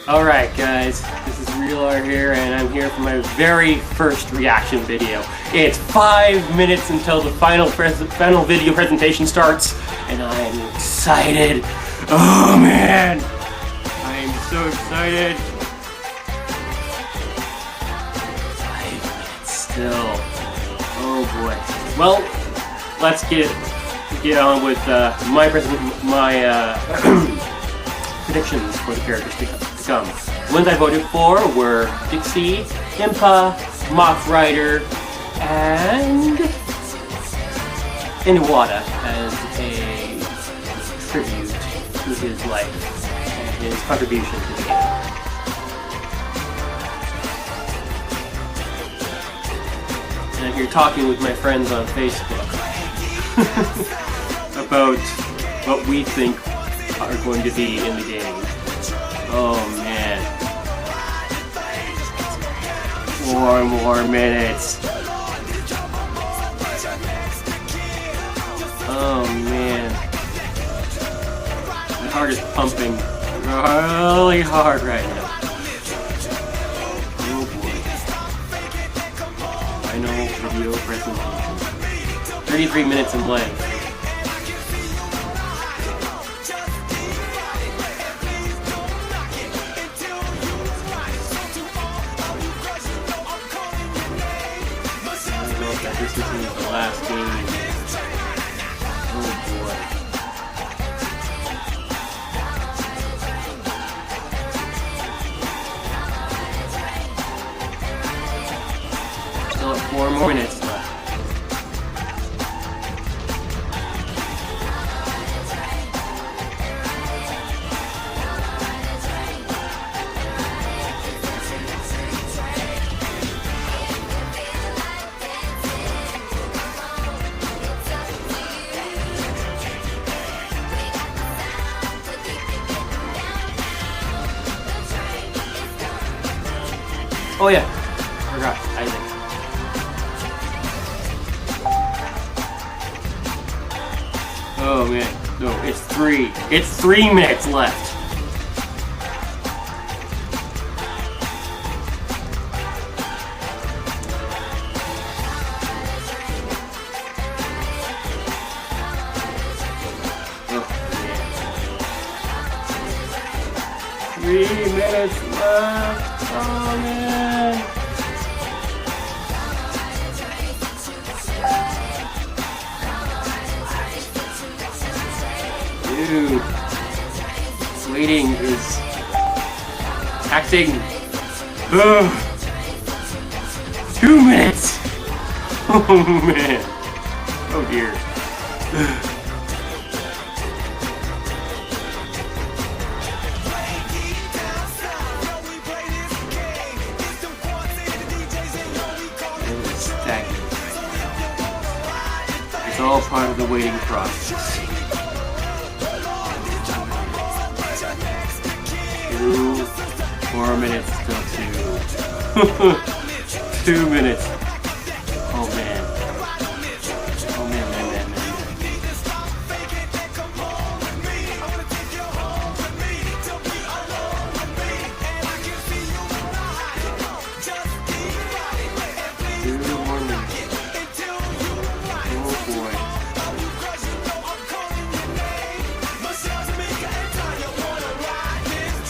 Alright guys, this is RealR here, and I'm here for my very first reaction video. It's 5 minutes until the final video presentation starts, and I'm excited. Oh man! I am so excited. 5 minutes still. Oh boy. Well, let's get on with my predictions for the characters to come. The ones I voted for were Dixie, Impa, Moth Rider, and Iwata as a tribute to his life and his contribution to the game. And I'm here talking with my friends on Facebook about what we think are going to be in the game. Oh man. 4 more minutes. Oh man. My heart is pumping really hard right now. Oh boy. Final video presentation. 33 minutes in blank. This isn't the last game. Oh boy. Still have 4 more minutes left. Oh yeah, forgot Isaac. Oh man, no, it's 3. It's 3 minutes left. Oh man. 3 minutes left. Oh man! Dude, waiting is taxing. 2 minutes! Oh man! Oh dear. It's all part of the waiting process. 2 more minutes till 2. 2 minutes. Oh man. Oh man.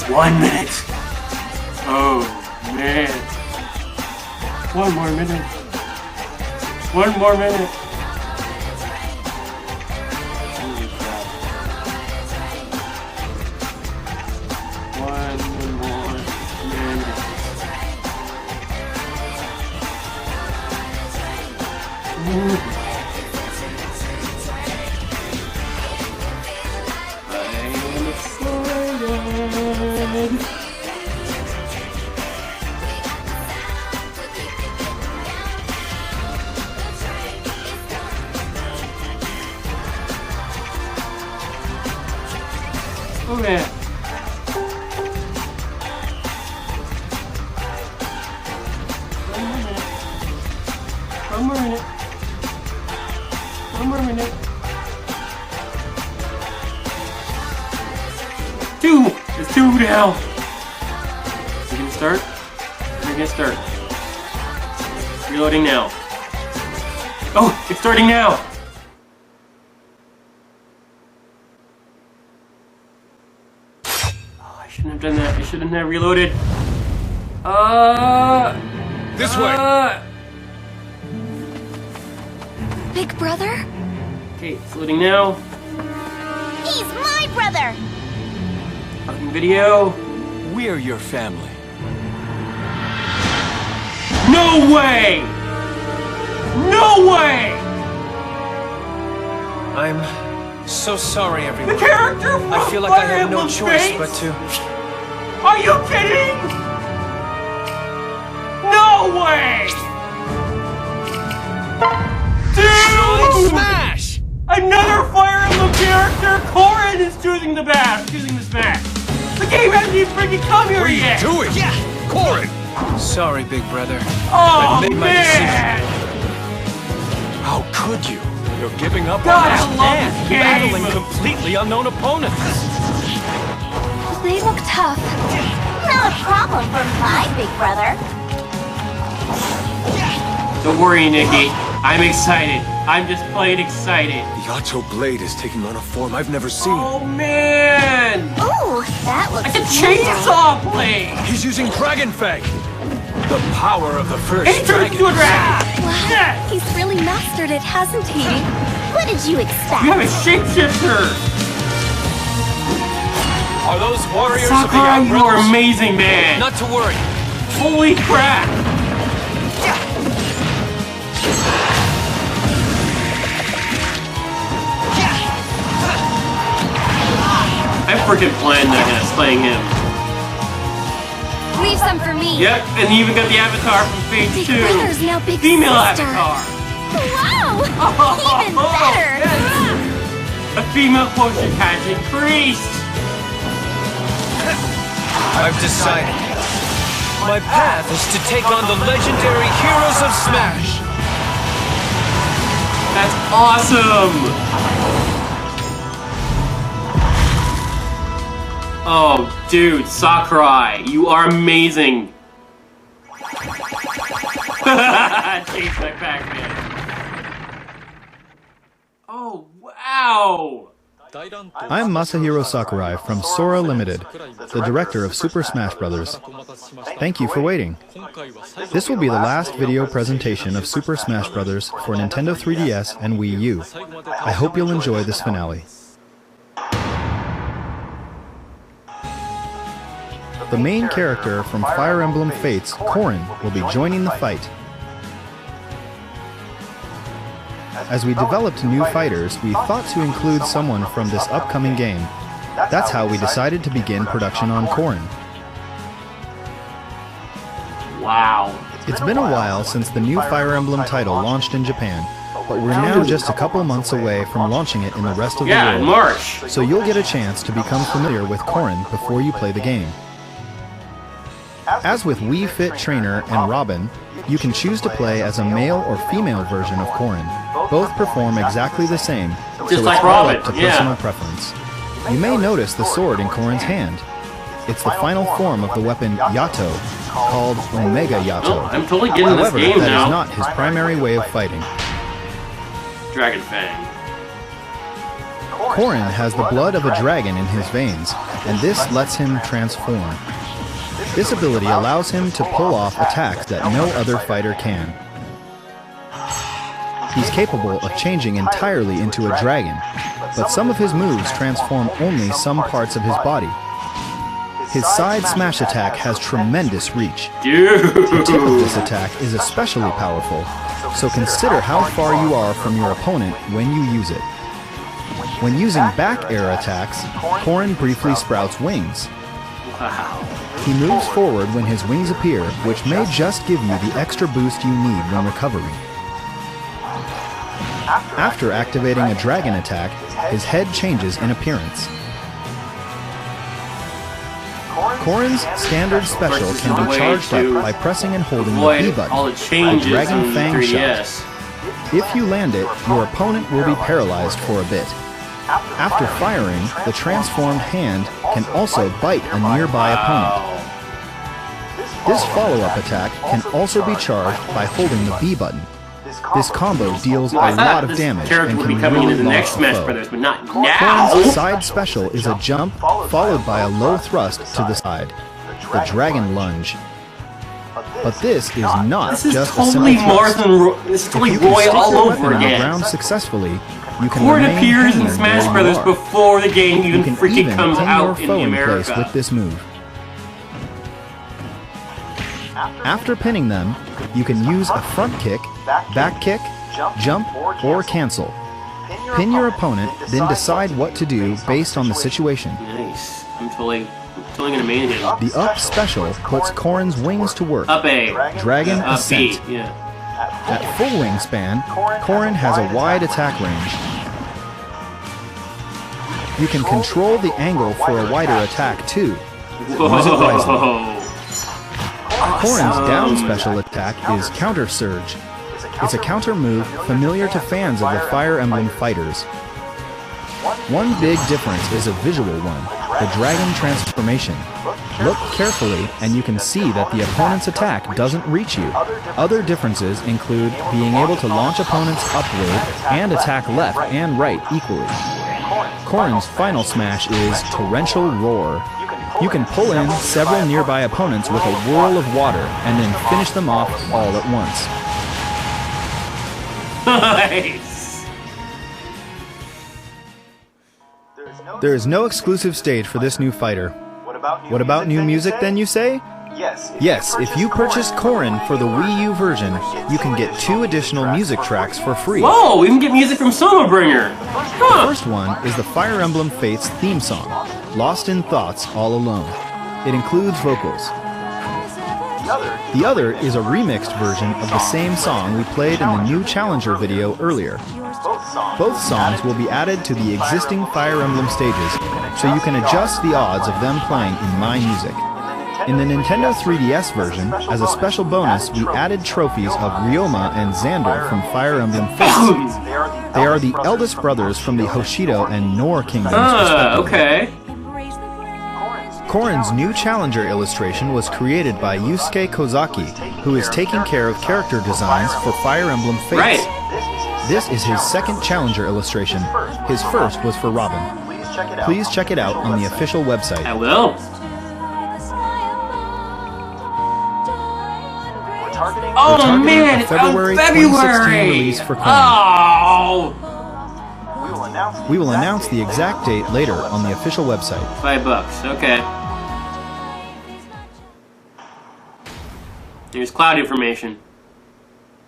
One minute! Oh man! 1 more minute! 1 more minute! Holy crap. 1 more minute. I am excited! Oh man. One more minute. One more minute. 2! It's 2 now. start? We're gonna start. Reloading now. Oh, it's starting now! Oh, I shouldn't have done that. I shouldn't have reloaded. This way! Big brother? Okay, it's loading now. He's my brother! Fucking video. We're your family. No way! No way! I'm so sorry, The everyone. character from I feel like I Fire have no Emblem choice Fates? but to... Are you kidding? No way! Dude! Smash! Another Fire Emblem character! Corrin is choosing the smash! The game hasn't even freaking come here yet! Do it! Yeah! Corrin! Sorry, big brother. Oh, I've made my man! How could you? You're giving up God, on I us love and this game. battling completely unknown opponents. They look tough. Not a problem for my big brother. Don't worry, Nikki. I'm excited. I'm just plain excited. The Yato blade is taking on a form I've never seen. Oh, man! Ooh, that looks Like a chainsaw blade! He's using Dragon Fang. The power of the first And he turns dragon. into a dragon! Wow, Yes! he's really mastered it, hasn't he? What did you expect? You have a shapeshifter! Are those warriors of the Sakurai, you are Outbrothers? amazing, man! Not to worry. Holy crap! I freaking planned that slaying him. Leave some for me. Yep, and you even got the avatar from Phase Big 2. brother's now big Female sister. avatar. Wow! Even Oh, better! yes. A female potion pageant priest. I've decided. My path is to take on the legendary heroes of Smash. That's awesome. Oh, dude, Sakurai, you are amazing. Chase my Pac-Man. Oh, wow. I'm Masahiro Sakurai from Sora Limited, the director of Super Smash Bros. Thank you for waiting. This will be the last video presentation of Super Smash Bros. For Nintendo 3DS and Wii U. I hope you'll enjoy this finale. The main character from Fire Emblem Fates, Corrin, will be joining the fight. As we developed new fighters, we thought to include someone from this upcoming game. That's how we decided to begin production on Corrin. Wow. It's been a while since the new Fire Emblem title launched in Japan, but we're now just a couple months away from launching it in the rest of the Yeah, in world. March. So you'll get a chance to become familiar with Corrin before you play the game. As with Wii Fit Trainer and Robin, you can choose to play as a male or female version of Corrin. Both perform exactly the same, so Just it's like all Robin, up to yeah. personal preference. You may notice the sword in Corrin's hand. It's the final form of the weapon Yato, called Omega Oh, Yato. I'm totally getting However, this game that now. is not his primary way of fighting. Dragon Fang. Corrin has the blood of a dragon in his veins, and this lets him transform. This ability allows him to pull off attacks that no other fighter can. He's capable of changing entirely into a dragon, but some of his moves transform only some parts of his body. His side smash attack has tremendous reach. The tip of Dude. this attack is especially powerful, so consider how far you are from your opponent when you use it. When using back air attacks, Corrin briefly sprouts wings. Wow. He moves forward when his wings appear, which may just give you the extra boost you need when recovering. After activating a dragon attack, his head changes in appearance. Corrin's standard special can be charged up by pressing and holding the B Avoid all the button, a changes Dragon in Fang 3DS. shot. If you land it, your opponent will be paralyzed for a bit. After firing, the transformed hand can also bite a nearby opponent. This follow-up attack can also be charged by holding the B button. This combo deals a lot of damage character and would be can coming really into the next launch a Smash foe. Brothers, but not Corrin's now. side special is a jump followed by a low thrust to the side, the Dragon Lunge. But this is not This is just a totally simple Mars thrust. and this is If totally you can Roy stick all your over weapon on the again. ground successfully, you can Corrin remain appears in pinned Smash where you Brothers are. before the game You even can freaking even comes pin your out in foe in place America. with this move. After pinning them, you can use a front kick, back kick, jump, or cancel. Pin your opponent, then decide what to do based on the situation. Nice. I'm totally gonna main him. The up special puts Corrin's wings to work. Up A. Dragon Up B. Ascent. Yeah. At full wingspan, Corrin has a wide attack range. You can control the angle for a wider attack too. Whoa. Use it wisely. Corrin's down special attack is Counter Surge. It's a counter move familiar to fans of the Fire Emblem fighters. One big difference is a visual one, the Dragon Transformation. Look carefully and you can see that the opponent's attack doesn't reach you. Other differences include being able to launch opponents upward and attack left and right equally. Corrin's final smash is Torrential Roar. You can pull in several nearby opponents with a whirl of water and then finish them off all at once. Nice. There is no exclusive stage for this new fighter. What about new music then, you say? Yes, if you purchase Corrin for the Wii U version, you can get 2 additional music tracks for free. Whoa, we can get music from Soma Bringer. The Huh. first one is the Fire Emblem Fates theme song, Lost in Thoughts All Alone. It includes vocals. The other is a remixed version of the same song we played in the new Challenger video earlier. Both songs will be added to the existing Fire Emblem stages, so you can adjust the odds of them playing in My Music. In the Nintendo 3DS version, as a special bonus, we added trophies of Ryoma and Xander from Fire Emblem Fates. They are the eldest brothers from the Hoshido and Nor kingdoms, respectively. Okay. Corrin's new Challenger illustration was created by Yusuke Kozaki, who is taking care of character designs for Fire Emblem Fates. Right. This is his second Challenger illustration. His first was for Robin. Please check it out on the official website. I will. Oh targeting man, a it's February out 2016 release for Corrin. Oh, We will announce the exact date later on the official website. $5. Okay. There's cloud information.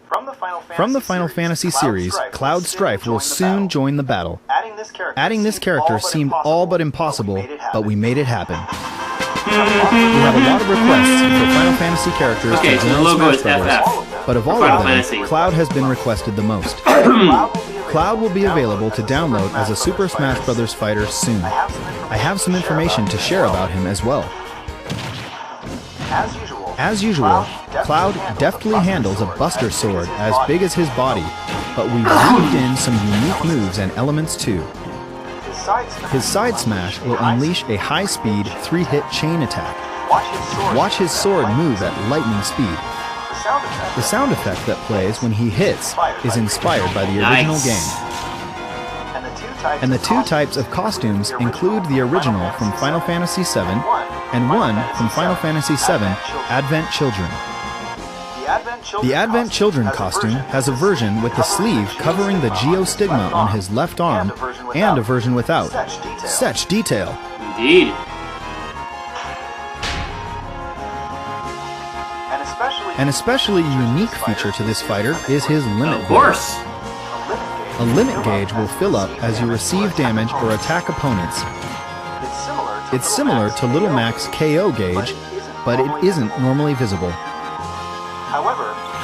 From the Final Fantasy series, Cloud Strife will soon join the battle. Adding this character seemed all but impossible, but we made it happen. We have a lot of requests for Final Fantasy characters Okay, to so the join logo Smash is Brothers, FF. but of all Final of them, Fantasy. Cloud has been requested the most. Cloud will be available to download as a Super Smash Bros. Fighter soon. I have some information to share about him as well. As usual, Cloud deftly handles a Buster Sword as big as his body, but we've weaved in some unique moves and elements too. His side smash will unleash a high-speed 3-hit chain attack. Watch his sword move at lightning speed. The sound effect that plays when he hits is inspired by the original Nice. game. And the 2 types of costumes include the original from Final Fantasy VII and one from Final Fantasy VII Advent Children. The Advent Children costume has a version with the sleeve covering the geostigma on his left arm and a version without. Such detail! Indeed. An especially unique feature to this fighter is his limit Of course. A limit gauge will fill up as you receive damage or attack opponents. It's similar to Little Mac's KO gauge, but it isn't normally visible.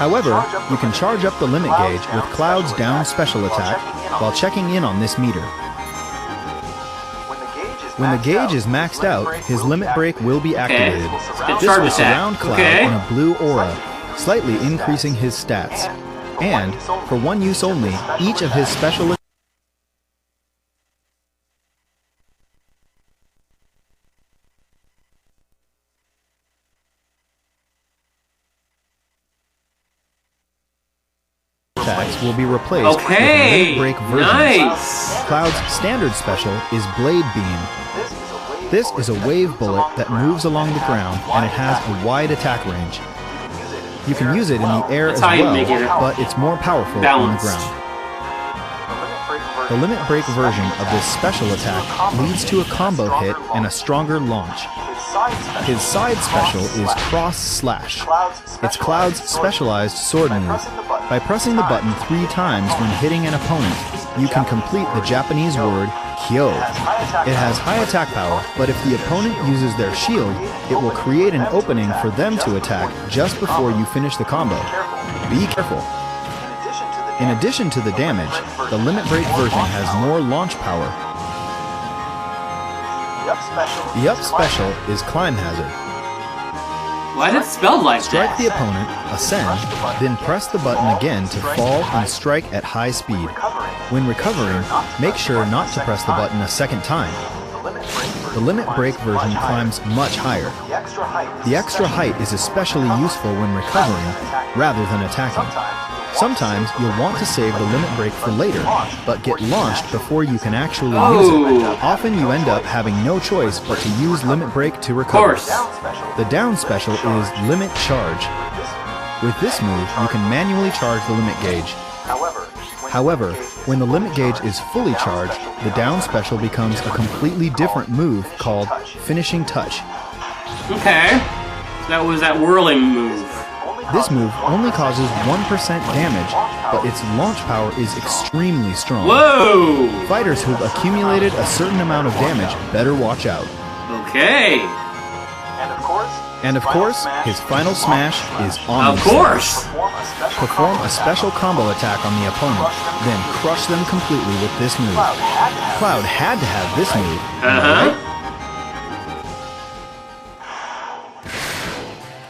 However, you can charge up the limit gauge with Cloud's down special attack while checking in on this meter. When the gauge is maxed out, his limit break will be activated. Good This charge will attack. surround Cloud Okay. in a blue aura, slightly increasing his stats. And, for one use only, each of his special will be replaced with a Okay, limit break version. nice. Cloud's standard special is Blade Beam. This is a wave bullet that moves along the ground and it has a wide attack range. You can use it in the air That's as how you well, make it but it's more powerful on the balanced. ground. The limit break version of this special attack leads to a combo hit and a stronger launch. His side special is Cross Slash. It's Cloud's specialized sword move. By pressing the button 3 times when hitting an opponent, you can complete the Japanese word Kyo. It has high attack power, but if the opponent uses their shield, it will create an opening for them to attack just before you finish the combo. Be careful. In addition to the damage, the limit break version has more launch power. The up special is Climb Hazard. Why is it spelled like Strike that? the opponent, ascend, then press the button again to fall and strike at high speed. When recovering, make sure not to press the button a second time. The limit break version climbs much higher. The extra height is especially useful when recovering rather than attacking. Sometimes you'll want to save the limit break for later, but get launched before you can actually use it. Often you end up having no choice but to use limit break to recover. The down special is Limit Charge. With this move, you can manually charge the limit gauge. However, when the limit gauge is fully charged, the down special becomes a completely different move called Finishing Touch. Okay. So that was that whirling move. This move only causes 1% damage, but its launch power is extremely strong. Whoa! Fighters who've accumulated a certain amount of damage better watch out. Okay. And of course, his final smash is on. Of course. Perform a special combo attack on the opponent, then crush them completely with this move. Cloud had to have this move. Uh-huh.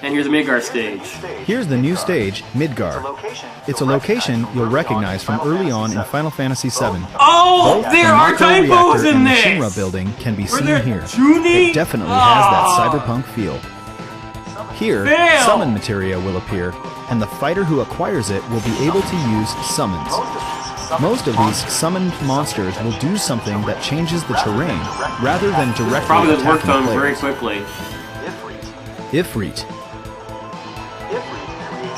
And here's the Midgar stage. Here's the new stage, Midgar. It's a location you'll recognize from early on in Final Fantasy VII. Oh, Both there the are Mako typos reactor in and the this! Shinra building can be seen there here. tuning? It definitely has that cyberpunk feel. Here, Fail! summon materia will appear, and the fighter who acquires it will be able to use summons. Most of these summoned monsters will do something that changes the terrain, rather than directly Probably this worked attacking on very players. quickly. Ifrit.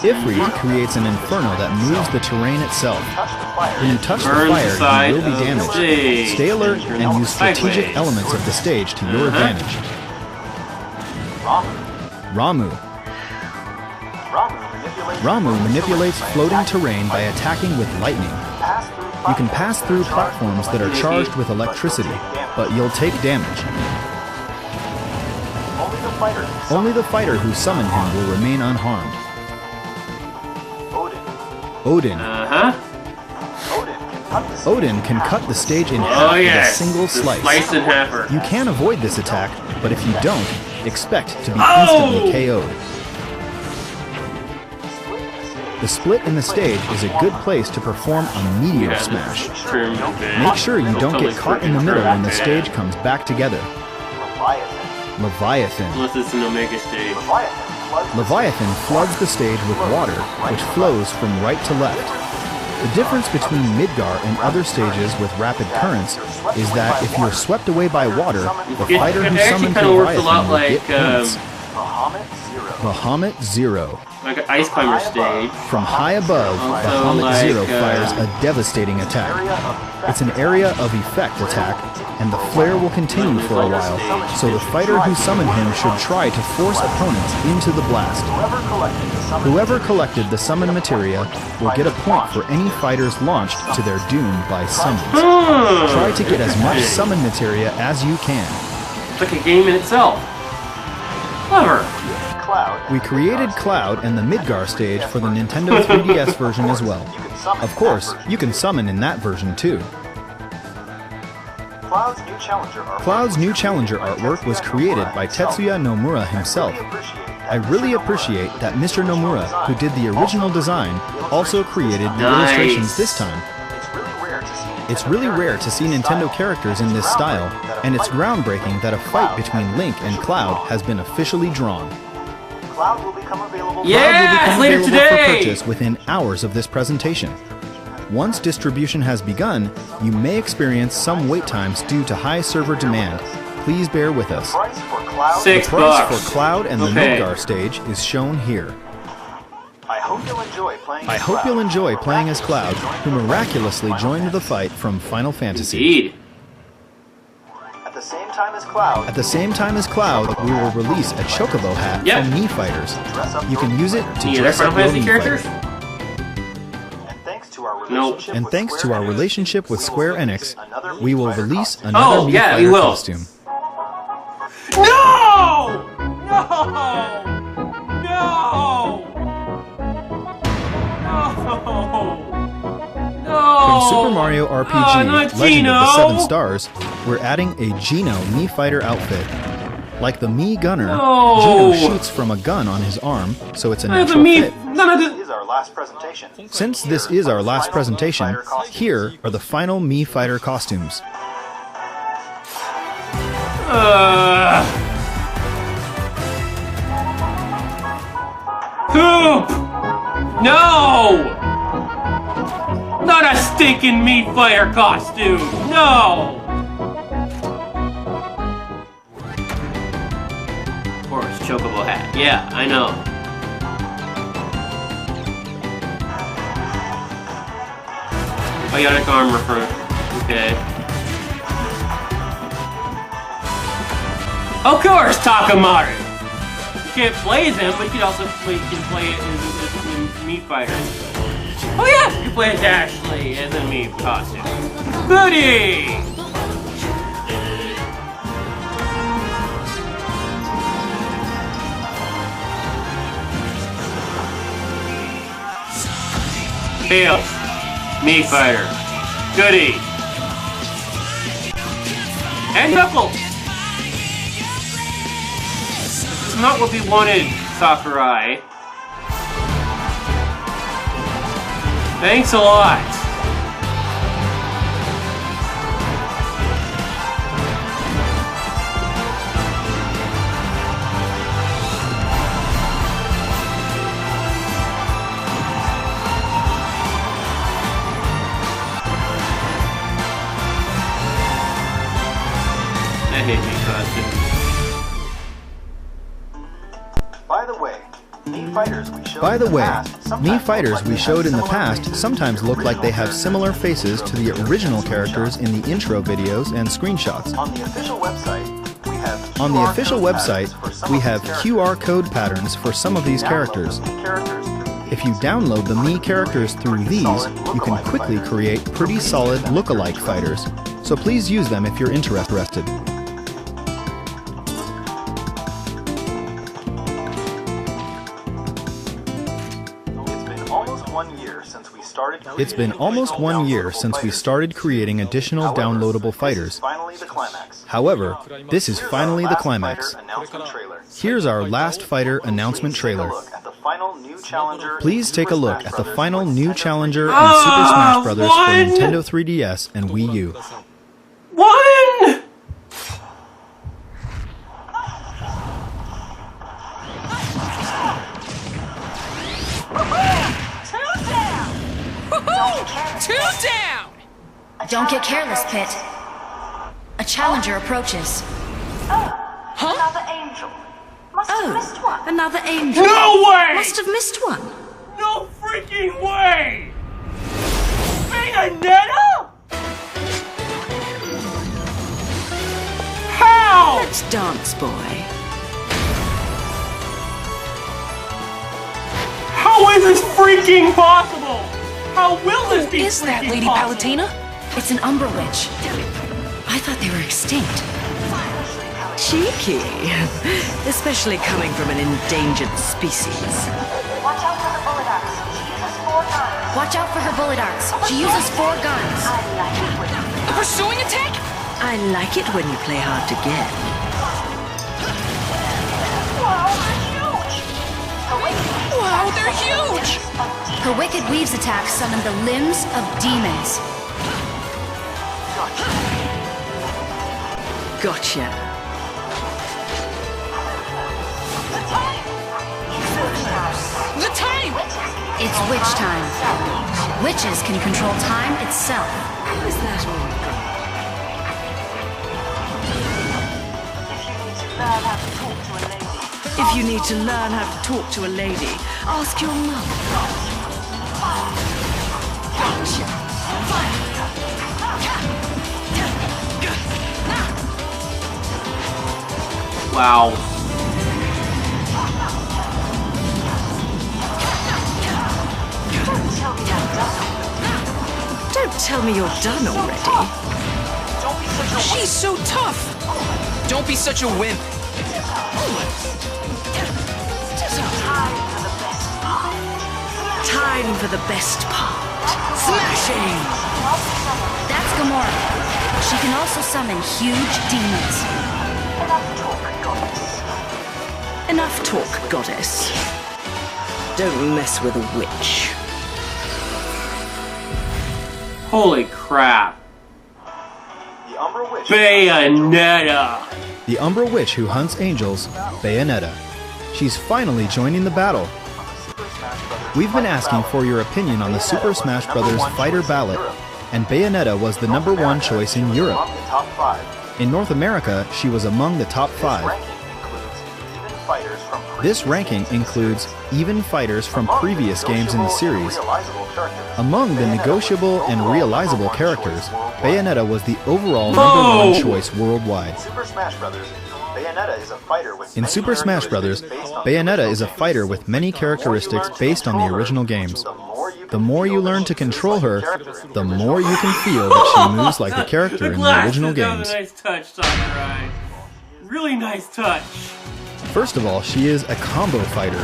Ifrit creates an inferno that moves the terrain itself. When you touch the Burns the fire, side you will be of the damaged. stage. Stay alert And turn and use strategic sideways. elements of the stage to your advantage. Ramu. Ramu manipulates floating terrain by attacking with lightning. You can pass through platforms that are charged with electricity, but you'll take damage. Only the fighter who summoned him will remain unharmed. Odin. Uh-huh. Odin can cut the stage in Oh, half yes. with a single The slice. Slice and halfer. You can avoid this attack, but if you don't, expect to be Oh! instantly KO'd. The split in the stage is a good place to perform a meteor Yeah, smash. this term a bit. Make sure you don't Totally get caught in the middle when the freaking stage comes back together. Leviathan. Unless it's an Omega stage. Leviathan floods the stage with water, which flows from right to left. The difference between Midgar and other stages with rapid currents is that if you're swept away by water, the fighter it who actually summoned kinda works a lot Leviathan will get like, points. Bahamut Zero. Like an ice climber stage. From high above, Also Bahamut like, Zero fires a devastating attack. It's an area of effect attack, and the flare will continue for a while, so the fighter who summoned him should try to force opponents into the blast. Whoever collected the summon materia will get a point for any fighters launched to their doom by summons. Try to get as much summon materia as you can. It's like a game in itself. Clever. We created Cloud and the Midgar stage for the Nintendo 3DS version as well. Of course, you can summon in that version too. Cloud's new challenger artwork was created by Tetsuya Nomura himself. I really appreciate that Mr. Nomura, who did the original design, also created the illustrations this time. It's really rare to see Nintendo characters in this style, and it's groundbreaking that a fight between Link and Cloud has been officially drawn. Yeah, Cloud will become later available for today. purchase within hours of this presentation. Once distribution has begun, you may experience some wait times due to high server demand. Please bear with us. Price for Cloud. The $6. price for Cloud and the Okay. Midgar stage is shown here. I hope you'll enjoy playing. I hope you'll enjoy playing as Cloud, who miraculously joined the fight from Final Fantasy. Indeed. At the same time as Cloud. At the same time as Cloud, we will release a Chocobo hat Yep. from Mii Fighters. Dress up You can use it to Any other dress Final up your Fantasy Mii characters? Fighter. And thanks to our Nope. relationship And with thanks to Square our Enix, relationship with we will Square release Enix, another we will Mii Fighter release costume. another Oh, Mii yeah, we Fighter will. costume. No! No! No! No! From Super Mario RPG not Legend of the Geno! Seven Stars, we're adding a Geno Mii Fighter outfit. Like the Mii Gunner, No! Geno shoots from a gun on his arm, so it's a None of the natural me. fit. None of This the. is our last presentation. Since this is our last presentation, here are the final Mii Fighter costumes. Poop! No! Not a stinking meat fire costume! No! Of course, Chocobo hat. Yeah, I know. Bionic armor for. Okay. Of course, Takamaru! You can't play as him, but you can also play, it as Mii Fighter. Oh yeah, you can play as Ashley as a Mii costume. Goody! Tails, Mii Fighter. Goody! And Knuckles! This is not what we wanted, Sakurai. Thanks a lot. I hate me costumes. By the way, Mii Fighters we showed By in the way, past Mii sometimes Fighters look like we they showed have in the similar past faces sometimes to look like they have original similar faces to the original characters in the intro videos and screenshots. On the official website, we have On the QR official code website, patterns for some we of have these characters. QR code patterns for some of these Download characters. the Mii characters through If you download the Mii characters through these, you can quickly create pretty solid look-alike fighters. So please use them if you're interested. It's been almost 1 year since we started creating additional downloadable fighters. However, this is finally the climax. Here's our last fighter announcement trailer. Please take a look at the final new challenger in Super Smash Bros. For Nintendo 3DS and Wii U. One! Two down! Don't get careless, Pit. A challenger approaches. Another angel. Must have missed one. Another angel. No way! Must have missed one. No freaking way! Bayonetta? How? Let's dance, boy. How is this freaking possible? How will this be Is that freaking Lady possible? Palutena? It's an Umbra Witch. I thought they were extinct. Cheeky. Especially coming from an endangered species. Watch out for the bullet arcs. She uses 4 guns. Watch out for her bullet arcs. She uses 4 guns. I like it when A pursuing attack? I like it when you play hard to get. Wow, they're huge! Her Wicked Weaves attack summoned the limbs of demons. Gotcha. The time! It's witch time. Witches can control time itself. Is that all? If you need to learn how to talk to a lady, ask your mother. Wow. Don't tell me you're done already. She's so tough! Don't be such a wimp. Time for the best part. Smashing! That's Gamora. She can also summon huge demons. Enough talk, goddess. Don't mess with a witch. Holy crap. The Umbra Witch. Bayonetta! The Umbra Witch who hunts angels, Bayonetta. She's finally joining the battle. We've been asking for your opinion on the Super Smash Bros. Fighter ballot, and Bayonetta was the #1 choice in Europe. In North America, she was among the top 5. This ranking includes even fighters from previous games in the series. Among the negotiable and realizable characters, Bayonetta was the overall #1 choice worldwide. In Super Smash Bros., Bayonetta is a fighter with many characteristics based on the original games. The more you learn to control her, the more you can feel that she moves like the character in the original games. Nice touch, Sakurai. Really nice touch. First of all, she is a combo fighter,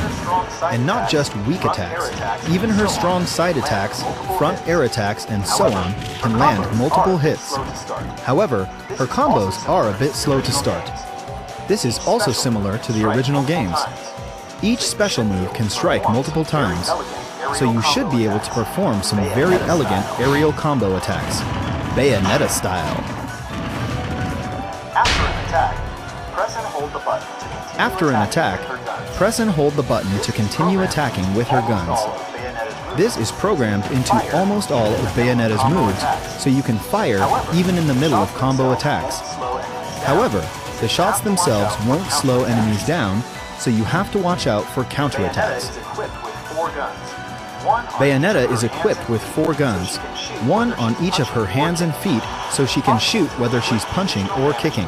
and not just weak attacks. Even her strong side attacks, front air attacks, and so on can land multiple hits. However, her combos are a bit slow to start. This is also similar to the original games. Each special move can strike multiple times, so you should be able to perform some very elegant aerial combo attacks, Bayonetta style. After an attack, press and hold the button to continue attacking with her guns. This is programmed into almost all of Bayonetta's moves, so you can fire even in the middle of combo attacks. However, the shots themselves won't slow enemies down, so you have to watch out for counterattacks. Bayonetta is equipped with 4 guns, one on each of her hands and feet, so she can shoot whether she's punching or kicking.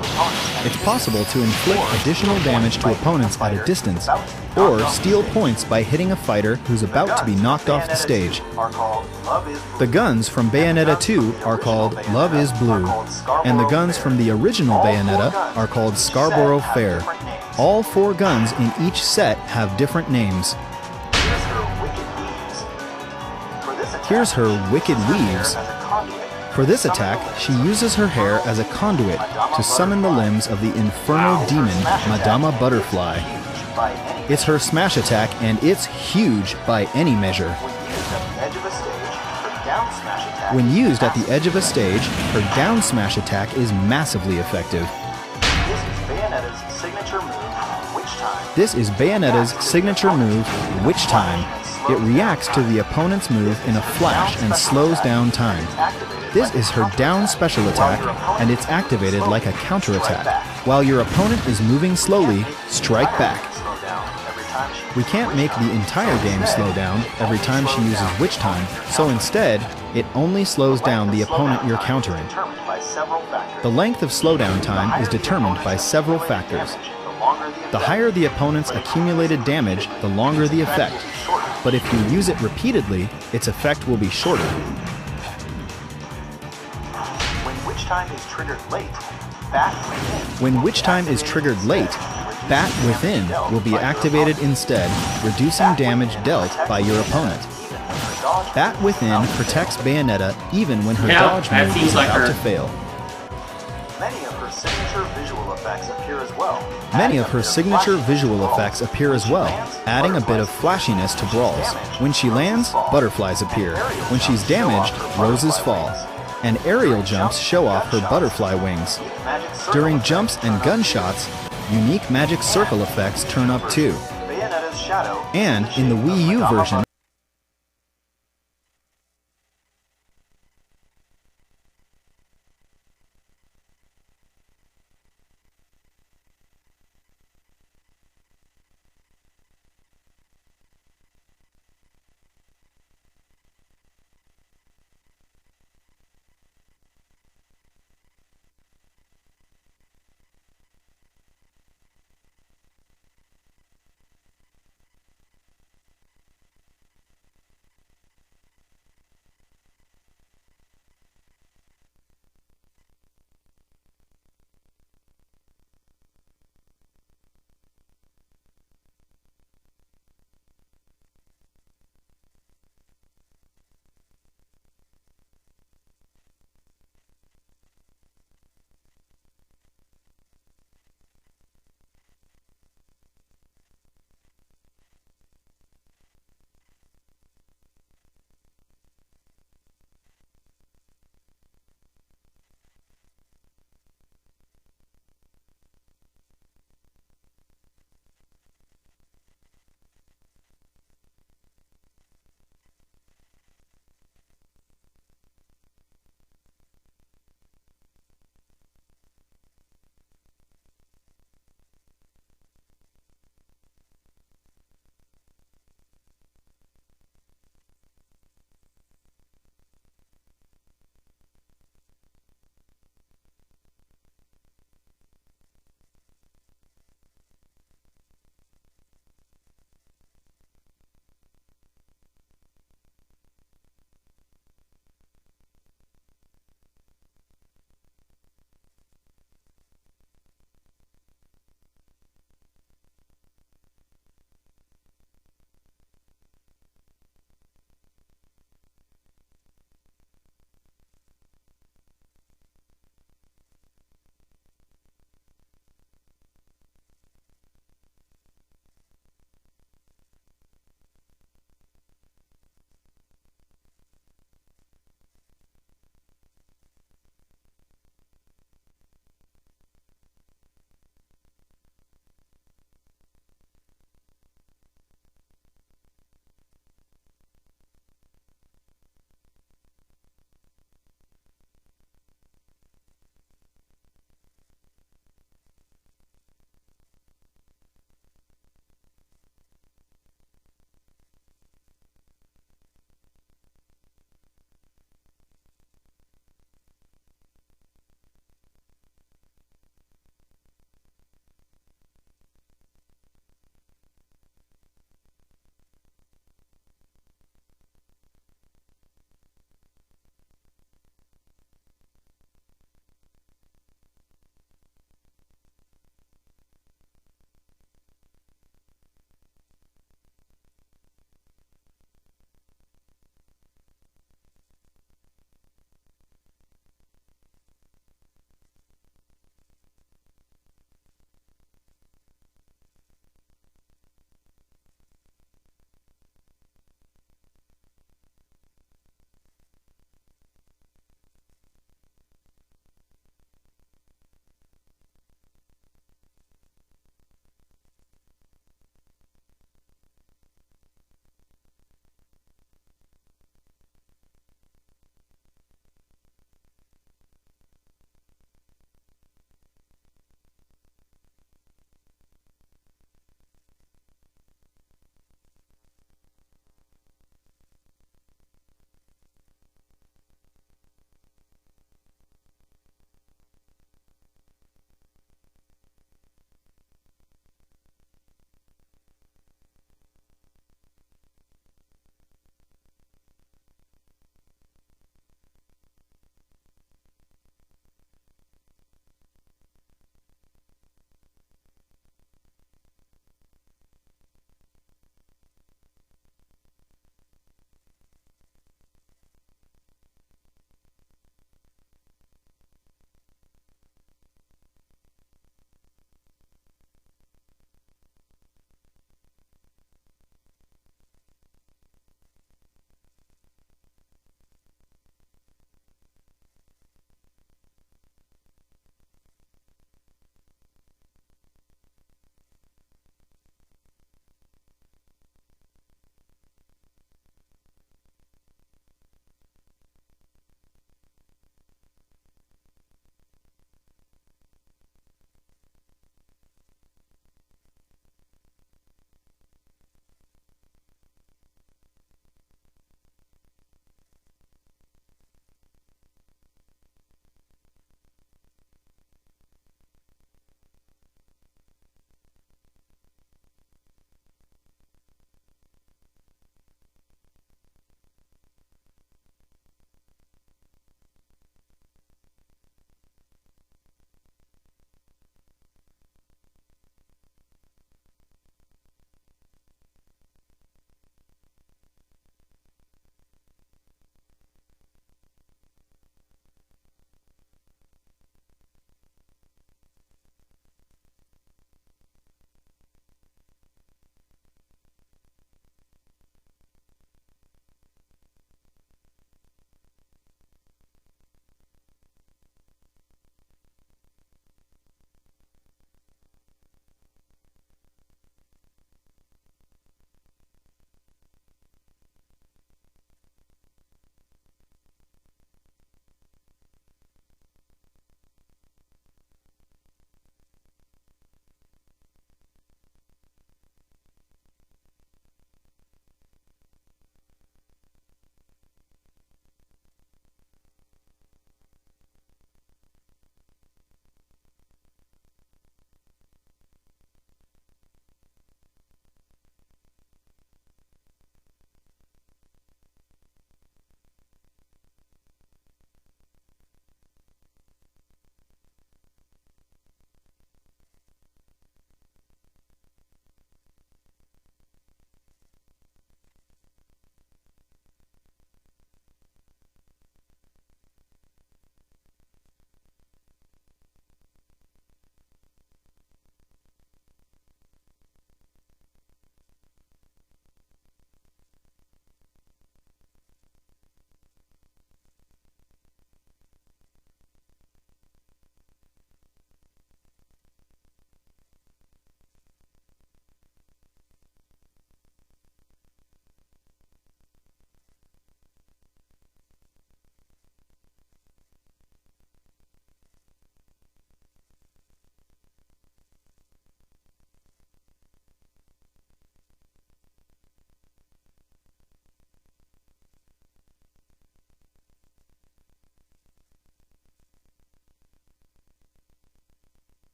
It's possible to inflict additional damage to opponents at a distance, or steal points by hitting a fighter who's about to be knocked off the stage. The guns from Bayonetta 2 are called Love is Blue, and the guns from the original Bayonetta are called Scarborough Fair. All 4 guns in each set have different names. Here's her Wicked Weaves. For this attack, she uses her hair as a conduit to summon the limbs of the infernal demon, Madama Butterfly. It's her smash attack, and it's huge by any measure. When used at the edge of a stage, her down smash attack is massively effective. This is Bayonetta's signature move, Witch Time. It reacts to the opponent's move in a flash and slows down time. This is her down special attack, and it's activated like a counterattack. While your opponent is moving slowly, strike back. We can't make the entire game slow down every time she uses Witch Time, so instead, it only slows down the opponent you're countering. The length of slowdown time is determined by several factors. The higher the opponent's accumulated damage, the longer the effect. But if you use it repeatedly, its effect will be shorter. When Witch Time is triggered late, Bat Within will be activated instead, reducing damage dealt by your opponent. Bat Within protects Bayonetta even when her dodge move is about to fail. Many of her signature visual effects appear as well, adding a bit of flashiness to brawls. When she lands, butterflies appear. When she's damaged, roses fall. And aerial jumps show off her butterfly wings. During jumps and gunshots, unique magic circle effects turn up too. And in the Wii U version,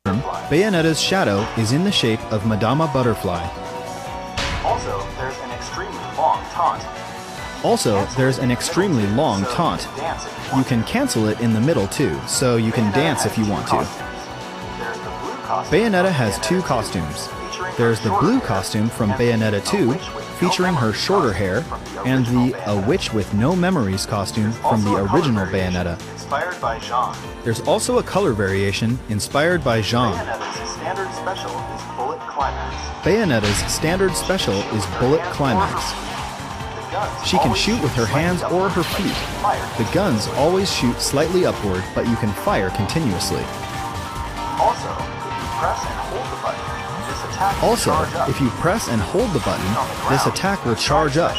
Bayonetta's shadow is in the shape of Madama Butterfly. Also, there's an extremely long taunt. You can cancel it in the middle too, so you can dance if you want to. Bayonetta has two costumes. There's the blue costume from Bayonetta 2, featuring her shorter hair, and the A Witch with No Memories costume from the original Bayonetta. There's also a color variation inspired by Jean. Bayonetta's standard special is Bullet Climax. She can shoot with her hands or her feet. The guns always shoot slightly upward, but you can fire continuously. Also, if you press and hold the button, this attack will charge up.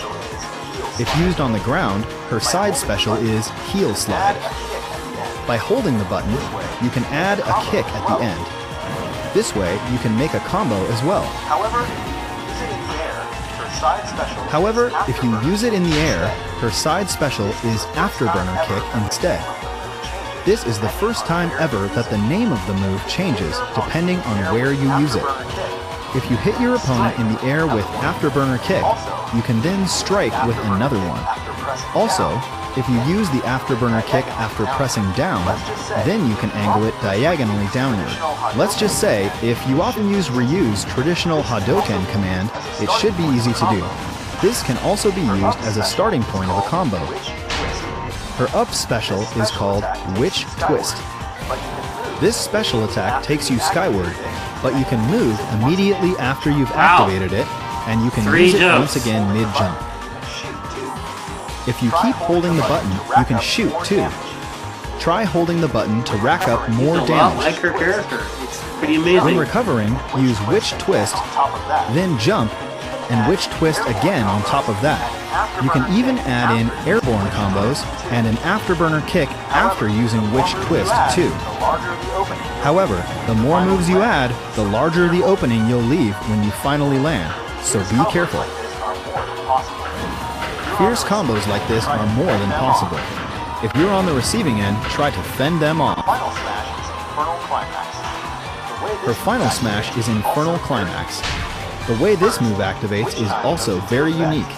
If used on the ground, her side special is Heel Slide. By holding the button, you can add a kick at the end. This way, you can make a combo as well. However, if you use it in the air, her side special is Afterburner Kick instead. This is the first time ever that the name of the move changes depending on where you use it. If you hit your opponent in the air with Afterburner Kick, you can then strike with another one. Also, if you use the Afterburner Kick after pressing down, then you can angle it diagonally downward. Let's just say, if you often use Ryu's traditional Hadoken command, it should be easy to do. This can also be used as a starting point of a combo. Her up special is called Witch Twist. This special attack takes you skyward, but you can move immediately after you've activated it, and you can use it once again mid-jump. If you keep holding the button, you can shoot too. Try holding the button to rack up more damage. Like her character. It's pretty amazing. When recovering, use Witch Twist, then jump, and Witch Twist again on top of that. You can even add in airborne combos and an Afterburner Kick after using Witch Twist too. However, the more moves you add, the larger the opening you'll leave when you finally land, so be careful. Fierce combos like this are more than possible. If you're on the receiving end, try to fend them off. Her final smash is Infernal Climax. The way this move activates is also very unique.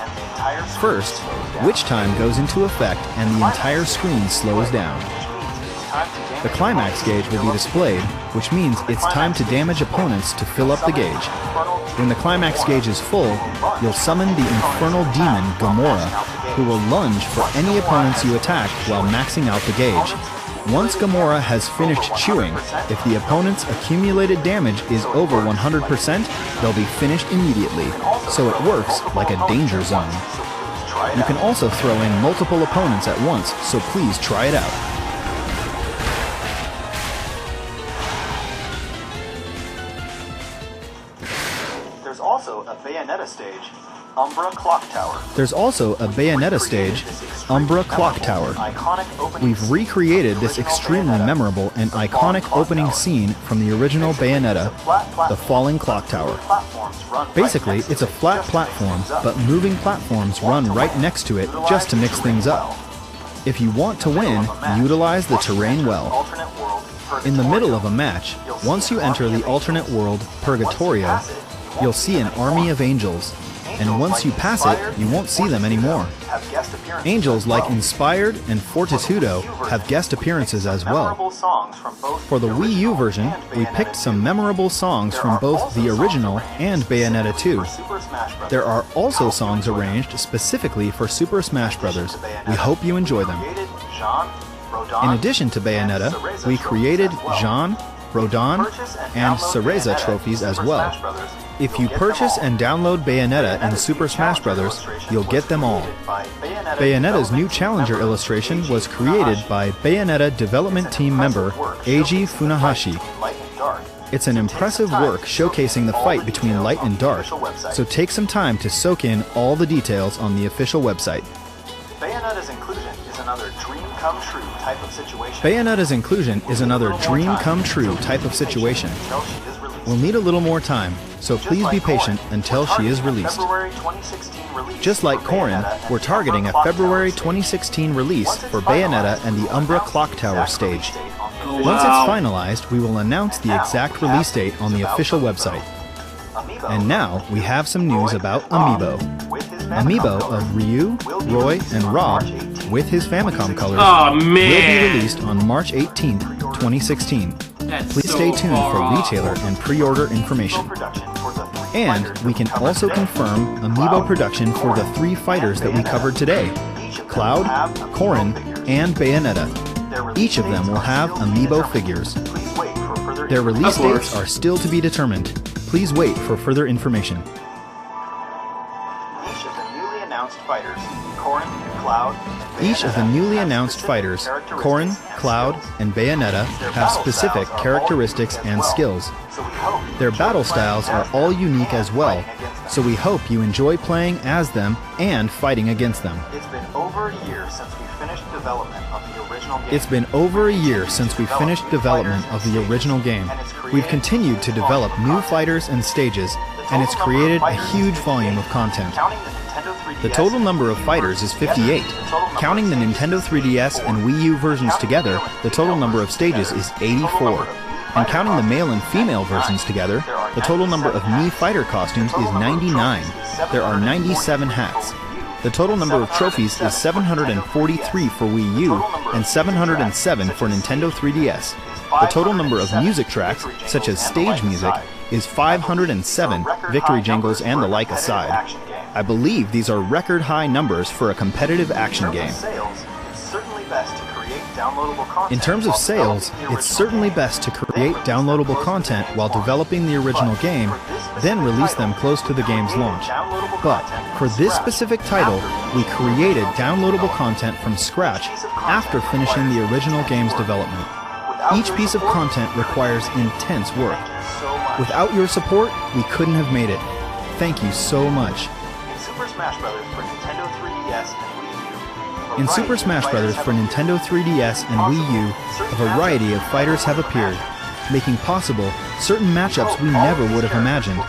First, Witch Time goes into effect and the entire screen slows down. The climax gauge will be displayed, which means it's time to damage opponents to fill up the gauge. When the climax gauge is full, you'll summon the infernal demon Gamora, who will lunge for any opponents you attack while maxing out the gauge. Once Gamora has finished chewing, if the opponent's accumulated damage is over 100%, they'll be finished immediately, so it works like a danger zone. You can also throw in multiple opponents at once, so please try it out. There's also a Bayonetta stage, Umbra Clock Tower. We've recreated this extremely memorable and iconic opening scene from the original Bayonetta, the Falling Clock Tower. Basically, it's a flat platform, but moving platforms run right next to it just to mix things up. If you want to win, utilize the terrain well. In the middle of a match, once you enter the alternate world, Purgatorio, you'll see an army of angels, and once you pass it, you won't see them anymore. Angels like Inspired and Fortitudo have guest appearances as well. For the Wii U version, we picked some memorable songs from both the original and Bayonetta 2. There are also songs arranged specifically for Super Smash Bros. We hope you enjoy them. In addition to Bayonetta, we created Jean, Rodin, and Cereza trophies as well. If you purchase and download Bayonetta in Super Smash Bros., you'll get them all. Bayonetta's new challenger illustration was created by Bayonetta development team member Eiji Funahashi. It's an impressive work showcasing the fight between light and dark, so take some time to soak in all the details on the official website. Bayonetta's inclusion is another dream come true type of situation. We'll need a little more time, so please be patient until she is released. Just like Corrin, we're targeting a February 2016 release for Bayonetta and the Umbra Clock Tower stage. Oh Oh, Once wow. it's finalized, we will announce the exact release date on the official website. And now we have some news about Amiibo. Amiibo of Ryu, Roy, and Rob with his Famicom colors Oh, will be man. released on March 18th, 2016. That's Please so stay tuned far for off. retailer and pre-order information. And we can also confirm Amiibo production for the 3 fighters that we covered today: Cloud, Corrin, and Bayonetta. Each of them will have Amiibo figures. Their release Of course. dates are still to be determined. Please wait for further information. Each of the newly announced fighters, Corrin, Cloud, Each of the newly announced fighters, Corrin, Cloud, and Bayonetta, have specific characteristics and skills. Their battle styles are all unique as well, so we hope you enjoy playing as them and fighting against them. It's been over a year since we finished development of the original game. It's been over a year since we finished development of the original game. We've continued to develop new fighters and stages, and it's created a huge volume of content. The total number of fighters is 58. Counting the Nintendo 3DS and Wii U versions together, the total number of stages is 84. And counting the male and female versions together, the total number of Mii fighter costumes is 99. There are 97 hats. The total number of trophies is 743 for Wii U and 707 for Nintendo 3DS. The total number of music tracks, such as stage music, is 507, victory jingles and the like aside. I believe these are record high numbers for a competitive action game. In terms of sales, it's certainly best to create downloadable content while developing the original game, then release them close to the game's launch. But for this specific title, we created downloadable content from scratch after finishing the original game's development. Each piece of content requires intense work. Without your support, we couldn't have made it. Thank you so much. In Super Smash Bros. For Nintendo 3DS and Wii U, a variety of fighters have appeared, making possible certain matchups we never would have imagined.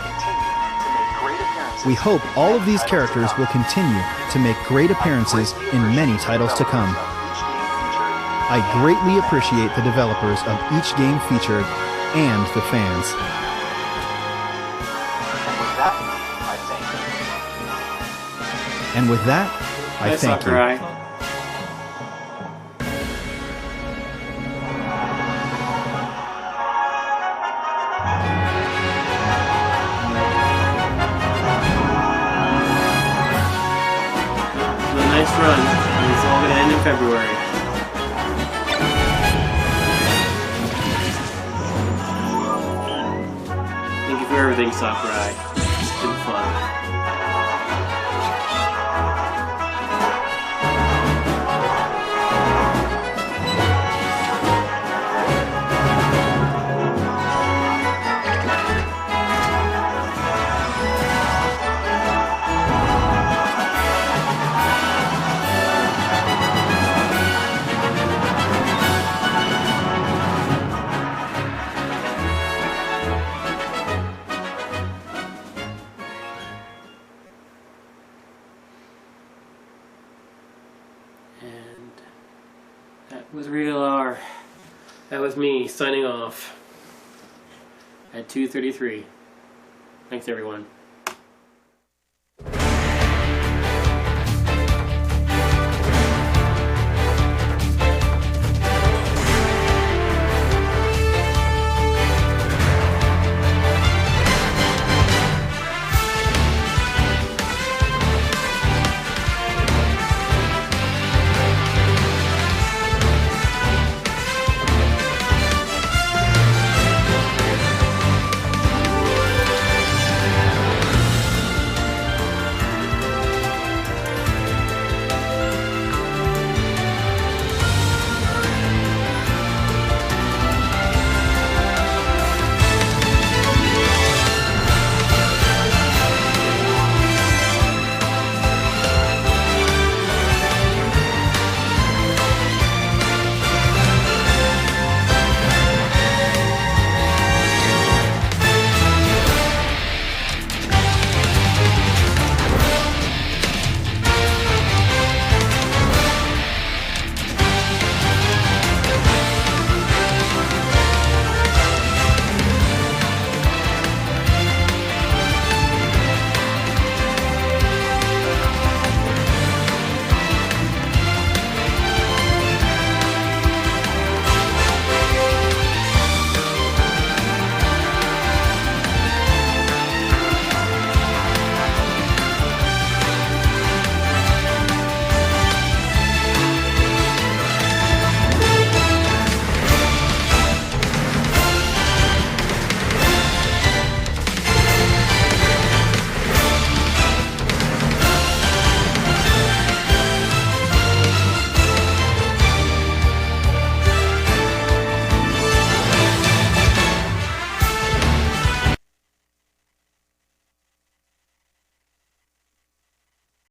We hope all of these characters will continue to make great appearances in many titles to come. I greatly appreciate the developers of each game featured and the fans. And with that, I thank you. Sakurai. It was a nice run, and it's all going to end in February. Thank you for everything, Sakurai. It's been fun. And that was Real R. That was me signing off at 2:33. Thanks, everyone.